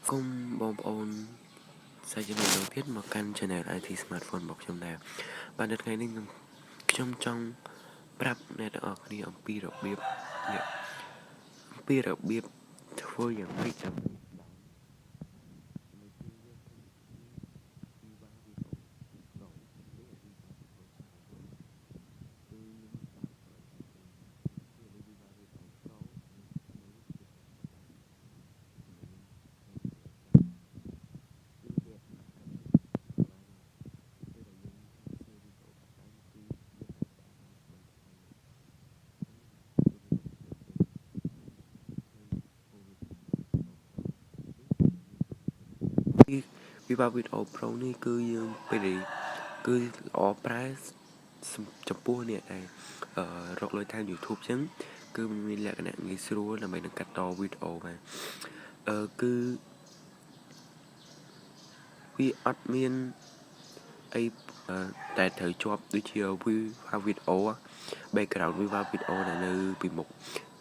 គុំបងប្អូនសាច់ជំនុំទៀតមកកាន់ channel IT Smartphone របស់ខ្ញុំដែរបាទនៅថ្ងៃនេះខ្ញុំចង់ប្រាប់អ្នកទាំងអស់គ្នាអំពីរបៀបធ្វើយ៉ាងម៉េចដើម្បីviva video pro នេះគឺយើងពេលគឺល្អប្រើចំពោះអ្នកដែលរកលុយតាម YouTube អញ្ចឹងគឺមានលក្ខណៈងាយស្រួលដើម្បីនឹងកាត់តវីដេអូបាទគឺវាអត់មានអីតែត្រូវជាប់ដូចជា viva video background viva video ដែលនៅពីមុខ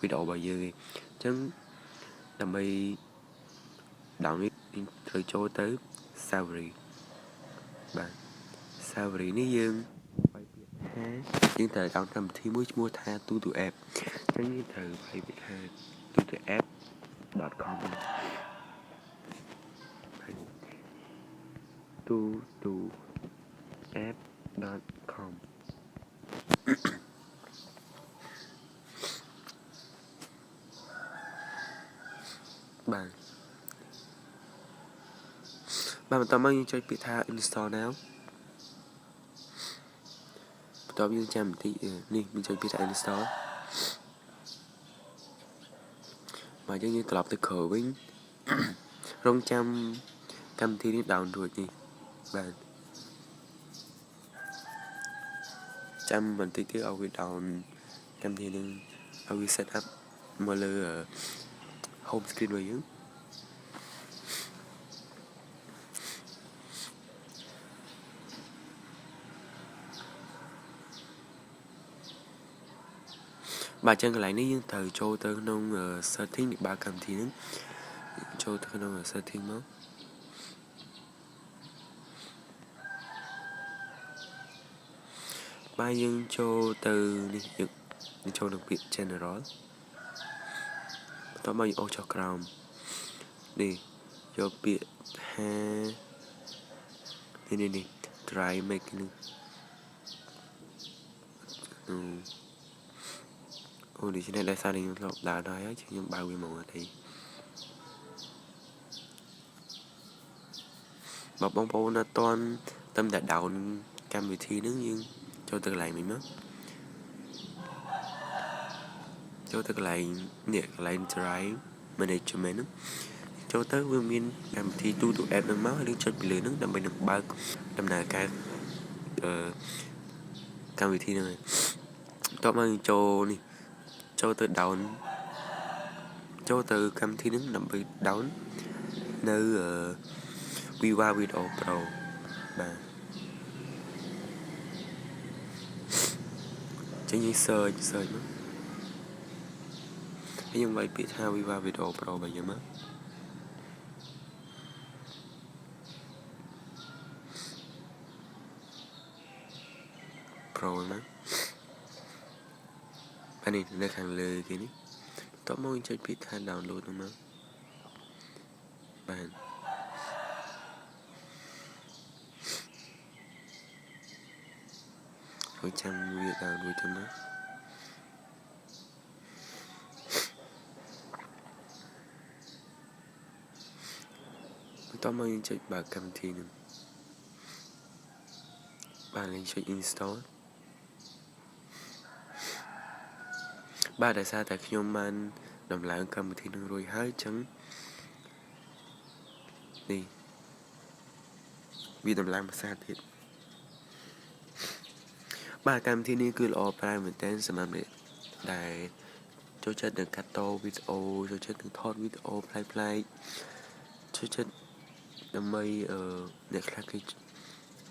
វីដេអូរបស់យើងឯងអញ្ចឹងដើម្បី download ត្រូវចូលទៅ Safari បាទ Safari នេះយើងបាយពាក្យថាយើងត្រូវ download កម្មវិធីមួយឈ្មោះថា tutu app អញ្ចឹងយើងត្រូវបាយពាក្យថា tutuapp.com tutuapp.com បាទបន្តមកយើងចុចពាក្យថា install now បន្ទាប់យើងចាំបន្តិចនេះយើងចុចពាក្យថា install បាទយើងត្រឡប់ទៅក្រោយវិញរងចាំកម្មវិធីនេះ down រួចនេះបាទចាំបន្តិចទៀតឲ្យវា down កម្មវិធីនឹងឲ្យវា set up មកលើ home screen របស់យើងបាទចឹងកន្លែងនេះយើងត្រូវចូលទៅក្នុង setting នៃបើកម្មវិធីហ្នឹងចូលទៅក្នុង setting មកបាទយើងចូលទៅនេះយើងចូលនឹងពាក្យ general បន្ទាប់មកយើងអូសចុះក្រោមនេះយកពាក្យថានេះ try make នេះអូនេះជាអ្នកដែលសារខ្ញុំធ្លាប់ដើរដល់ហើយខ្ញុំបើកវាមកអីបើបងប្អូនអត់ទាន់តែ down កម្មវិធីហ្នឹងយើងចូលទៅកន្លែងនេះមកចូលទៅកន្លែងនេះកន្លែង drive management ហ្នឹងចូលទៅវាមានកម្មវិធី tutu app ហ្នឹងមកហើយយើងចុចពីលើហ្នឹងដើម្បីនឹងបើកដំណើរការកម្មវិធីហ្នឹងហើយបន្ទាប់មកយើងចូលនេះចូលទៅ down ចូលទៅកម្មវិធីហ្នឹងដើម្បី down នៅviva video pro បាទចឹងយើង search មកហើយយើងវាយពាក្យថា viva video pro របស់យើងមកpro ណាអានេះនៅខាងលើគេនេះបន្ទាប់មកយើងចុចពាក្យថា download ហ្នឹងមកបាទហើយចាំវា download ទៅមកបន្ទាប់មកយើងចុចបើកកម្មវិធីហ្នឹងបាទយើងចុច install បាទដោយសារតែខ្ញុំបានដំឡើងកម្មវិធីនឹងរួចហើយអញ្ចឹងនេះវាដំឡើងភាសាទៀតបាទកម្មវិធីនេះគឺល្អប្រើមែនទែនសម្រាប់អ្នកដែលចូលចិត្តនឹងកាត់តវីដេអូចូលចិត្តនឹងថតវីដេអូប្លែកចូលចិត្តដើម្បីអ្នកខ្លះ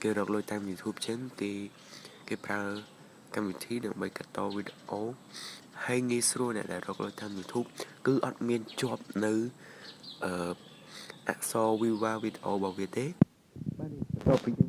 គេរកលុយតាម YouTube ចឹងគេប្រើកម្មវិធីដើម្បីកាត់តវីដេអូហើយងាយស្រួលអ្នកដែលរកលុយតាម YouTube គឺអត់មានជាប់នៅ អក្សរ viva video របស់វាទេបាទបន្ទាប់ពីយើង